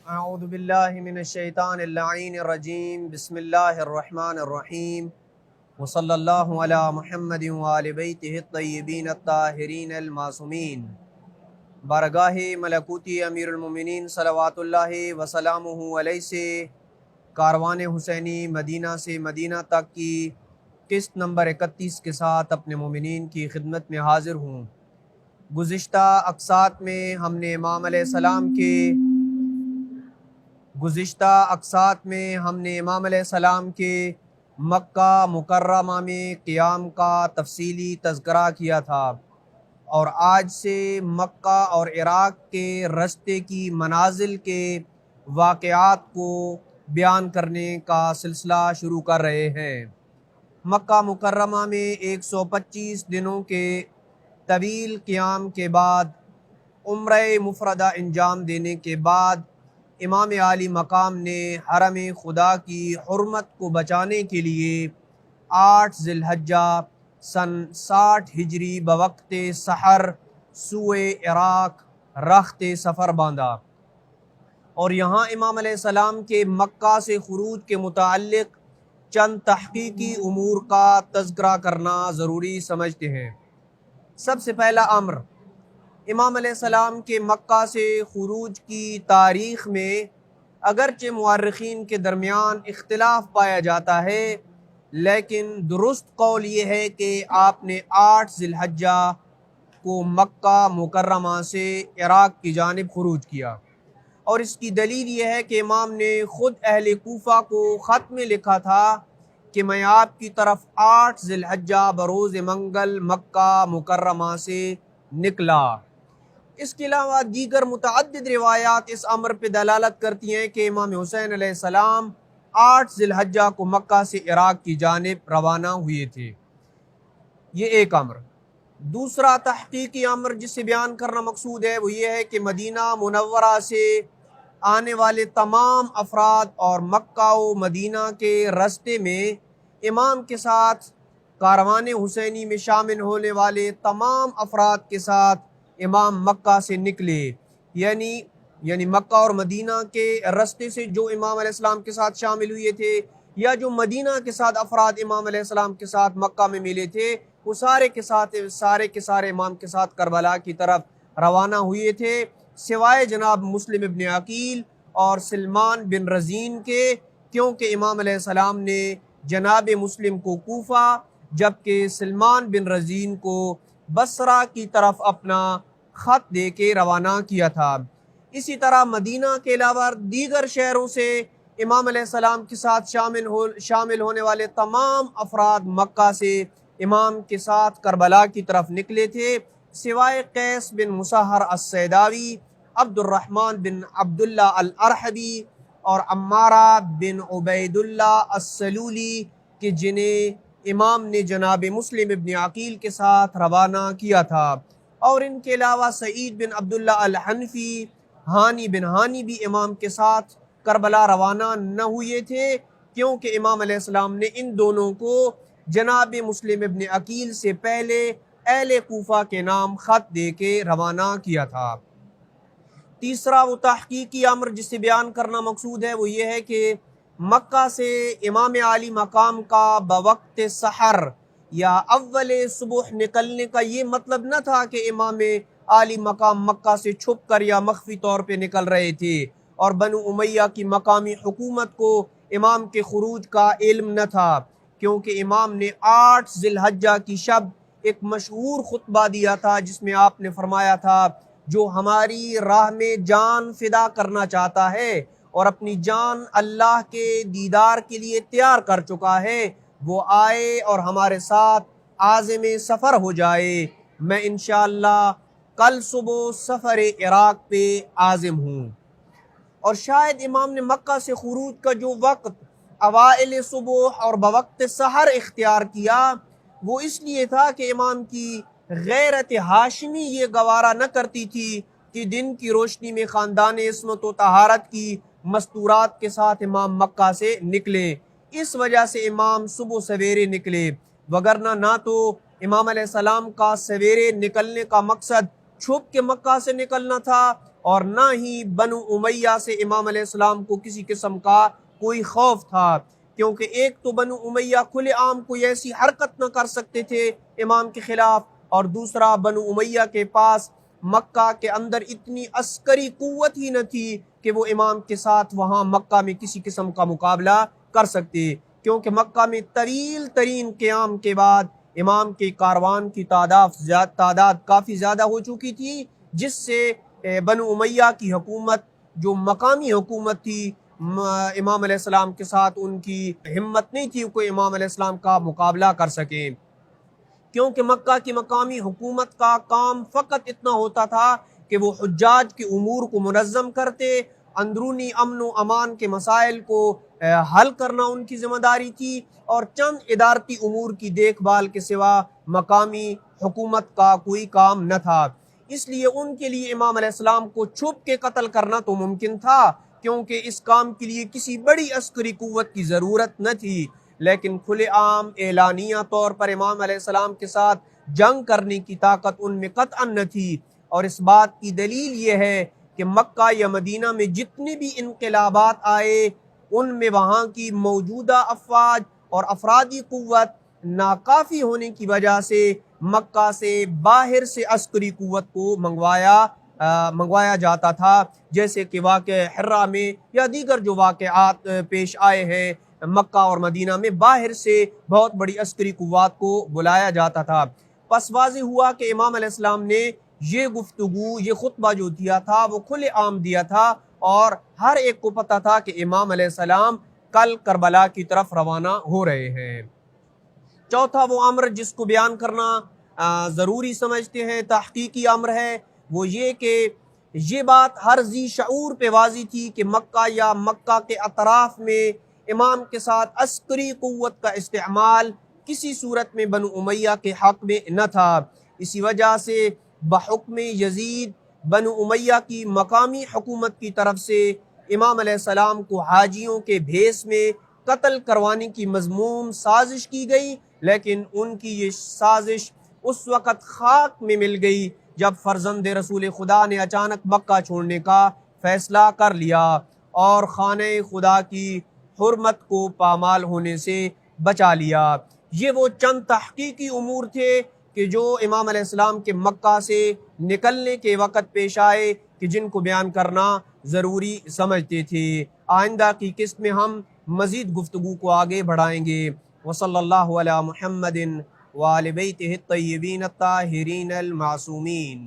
اعوذ باللہ من الشیطان اللعین الرجیم بسم اللہ الرحمن الرحیم وصلی اللہ علی محمد وآل بیتہ الطیبین الطاہرین المعصومین۔ بارگاہ ملکوتی امیر المومنین صلوات اللہ وسلامہ علیہ سے کاروان حسینی مدینہ سے مدینہ تک کی قسط نمبر 31 کے ساتھ اپنے مومنین کی خدمت میں حاضر ہوں۔ گزشتہ اقساط میں ہم نے امام علیہ السلام کے مکہ مکرمہ میں قیام کا تفصیلی تذکرہ کیا تھا، اور آج سے مکہ اور عراق کے رستے کی منازل کے واقعات کو بیان کرنے کا سلسلہ شروع کر رہے ہیں۔ مکہ مکرمہ میں 125 دنوں کے طویل قیام کے بعد، عمرہ مفردہ انجام دینے کے بعد، امام عالی مقام نے حرم خدا کی حرمت کو بچانے کے لیے 8 ذی الحجہ سن 60 ہجری بوقت سحر سوئے عراق رخت سفر باندھا، اور یہاں امام علیہ السلام کے مکہ سے خروج کے متعلق چند تحقیقی امور کا تذکرہ کرنا ضروری سمجھتے ہیں۔ سب سے پہلا امر، امام علیہ السلام کے مکہ سے خروج کی تاریخ میں اگرچہ مورخین کے درمیان اختلاف پایا جاتا ہے، لیکن درست قول یہ ہے کہ آپ نے 8 ذی الحجہ کو مکہ مکرمہ سے عراق کی جانب خروج کیا، اور اس کی دلیل یہ ہے کہ امام نے خود اہل کوفہ کو خط میں لکھا تھا کہ میں آپ کی طرف 8 ذی الحجہ بروز منگل مکہ مکرمہ سے نکلا۔ اس کے علاوہ دیگر متعدد روایات اس امر پہ دلالت کرتی ہیں کہ امام حسین علیہ السلام 8 ذی الحجہ کو مکہ سے عراق کی جانب روانہ ہوئے تھے۔ یہ ایک امر۔ دوسرا تحقیقی امر جسے بیان کرنا مقصود ہے وہ یہ ہے کہ مدینہ منورہ سے آنے والے تمام افراد اور مکہ و مدینہ کے راستے میں امام کے ساتھ کاروان حسینی میں شامل ہونے والے تمام افراد کے ساتھ امام مکہ سے نکلے، یعنی مکہ اور مدینہ کے راستے سے جو امام علیہ السلام کے ساتھ شامل ہوئے تھے، یا جو مدینہ کے ساتھ افراد امام علیہ السلام کے ساتھ مکہ میں ملے تھے، وہ سارے کے سارے امام کے ساتھ کربلا کی طرف روانہ ہوئے تھے، سوائے جناب مسلم ابن عقیل اور سلمان بن رزین کے، کیونکہ امام علیہ السلام نے جناب مسلم کو کوفہ جبکہ سلمان بن رزین کو بصرہ کی طرف اپنا خط دے کے روانہ کیا تھا۔ اسی طرح مدینہ کے علاوہ دیگر شہروں سے امام علیہ السلام کے ساتھ شامل ہونے والے تمام افراد مکہ سے امام کے ساتھ کربلا کی طرف نکلے تھے، سوائے قیس بن مسہر السیداوی، عبد الرحمن بن عبداللہ الارحبی اور عمارہ بن عبید اللہ السلولی کہ جنہیں امام نے جناب مسلم ابن عقیل کے ساتھ روانہ کیا تھا، اور ان کے علاوہ سعید بن عبداللہ الحنفی، ہانی بن ہانی بھی امام کے ساتھ کربلا روانہ نہ ہوئے تھے، کیونکہ امام علیہ السلام نے ان دونوں کو جناب مسلم ابن عقیل سے پہلے اہل کوفہ کے نام خط دے کے روانہ کیا تھا۔ تیسرا وہ تحقیقی امر جسے بیان کرنا مقصود ہے وہ یہ ہے کہ مکہ سے امام عالی مقام کا بوقت سحر یا اول صبح نکلنے کا یہ مطلب نہ تھا کہ امام عالی مقام مکہ سے چھپ کر یا مخفی طور پہ نکل رہے تھے، اور بنو امیہ کی مقامی حکومت کو امام کے خروج کا علم نہ تھا، کیونکہ امام نے 8 ذی الحجہ کی شب ایک مشہور خطبہ دیا تھا جس میں آپ نے فرمایا تھا، جو ہماری راہ میں جان فدا کرنا چاہتا ہے اور اپنی جان اللہ کے دیدار کے لیے تیار کر چکا ہے، وہ آئے اور ہمارے ساتھ عازم سفر ہو جائے۔ میں انشاءاللہ کل صبح سفر عراق پہ عازم ہوں۔ اور شاید امام نے مکہ سے خروج کا جو وقت اوائل صبح اور بوقت سحر اختیار کیا وہ اس لیے تھا کہ امام کی غیرت ہاشمی یہ گوارا نہ کرتی تھی کہ دن کی روشنی میں خاندان عصمت و طہارت کی مستورات کے ساتھ امام مکہ سے نکلے، اس وجہ سے امام صبح سویرے نکلے، وگرنہ نہ تو امام علیہ السلام کا سویرے نکلنے کا مقصد چھپ کے مکہ سے نکلنا تھا، اور نہ ہی بنو امیہ سے امام علیہ السلام کو کسی قسم کا کوئی خوف تھا، کیونکہ ایک تو بنو امیہ کھلے عام کوئی ایسی حرکت نہ کر سکتے تھے امام کے خلاف، اور دوسرا بنو امیہ کے پاس مکہ کے اندر اتنی عسکری قوت ہی نہ تھی کہ وہ امام کے ساتھ وہاں مکہ میں کسی قسم کا مقابلہ کر سکتے، کیونکہ مکہ میں طویل ترین قیام کے بعد امام کے کاروان کی تعداد کافی زیادہ ہو چکی تھی، جس سے بنو امیہ کی حکومت جو مقامی حکومت تھی امام علیہ السلام کے ساتھ ان کی ہمت نہیں تھی کہ امام علیہ السلام کا مقابلہ کر سکیں، کیونکہ مکہ کی مقامی حکومت کا کام فقط اتنا ہوتا تھا کہ وہ حجاج کے امور کو منظم کرتے، اندرونی امن و امان کے مسائل کو حل کرنا ان کی ذمہ داری تھی، اور چند ادارتی امور کی دیکھ بھال کے سوا مقامی حکومت کا کوئی کام نہ تھا۔ اس لیے ان کے لیے امام علیہ السلام کو چھپ کے قتل کرنا تو ممکن تھا، کیونکہ اس کام کے لیے کسی بڑی عسکری قوت کی ضرورت نہ تھی، لیکن کھلے عام اعلانیہ طور پر امام علیہ السلام کے ساتھ جنگ کرنے کی طاقت ان میں قطعاً نہ تھی۔ اور اس بات کی دلیل یہ ہے کہ مکہ یا مدینہ میں جتنے بھی انقلابات آئے ان میں وہاں کی موجودہ افواج اور افرادی قوت ناکافی ہونے کی وجہ سے مکہ سے باہر سے عسکری قوت کو منگوایا جاتا تھا، جیسے کہ واقع حرہ میں یا دیگر جو واقعات پیش آئے ہیں مکہ اور مدینہ میں، باہر سے بہت بڑی عسکری قوات کو بلایا جاتا تھا۔ پس واضح ہوا کہ امام علیہ السلام نے یہ گفتگو، یہ خطبہ جو دیا تھا وہ کھلے عام دیا تھا، اور ہر ایک کو پتہ تھا کہ امام علیہ السلام کل کربلا کی طرف روانہ ہو رہے ہیں۔ چوتھا وہ امر جس کو بیان کرنا ضروری سمجھتے ہیں، تحقیقی امر ہے، وہ یہ کہ یہ بات ہر ذی شعور پہ واضح تھی کہ مکہ یا مکہ کے اطراف میں امام کے ساتھ عسکری قوت کا استعمال کسی صورت میں بنو امیہ کے حق میں نہ تھا۔ اسی وجہ سے بحکم یزید بنو امیہ کی مقامی حکومت کی طرف سے امام علیہ السلام کو حاجیوں کے بھیس میں قتل کروانے کی مذموم سازش کی گئی، لیکن ان کی یہ سازش اس وقت خاک میں مل گئی جب فرزند رسول خدا نے اچانک مکہ چھوڑنے کا فیصلہ کر لیا اور خانہ خدا کی حرمت کو پامال ہونے سے بچا لیا۔ یہ وہ چند تحقیقی امور تھے کہ جو امام علیہ السلام کے مکہ سے نکلنے کے وقت پیش آئے کہ جن کو بیان کرنا ضروری سمجھتے تھے۔ آئندہ کی قسط میں ہم مزید گفتگو کو آگے بڑھائیں گے۔ وصلی اللہ علی محمد وآل بیتہ الطیبین الطاہرین المعصومین۔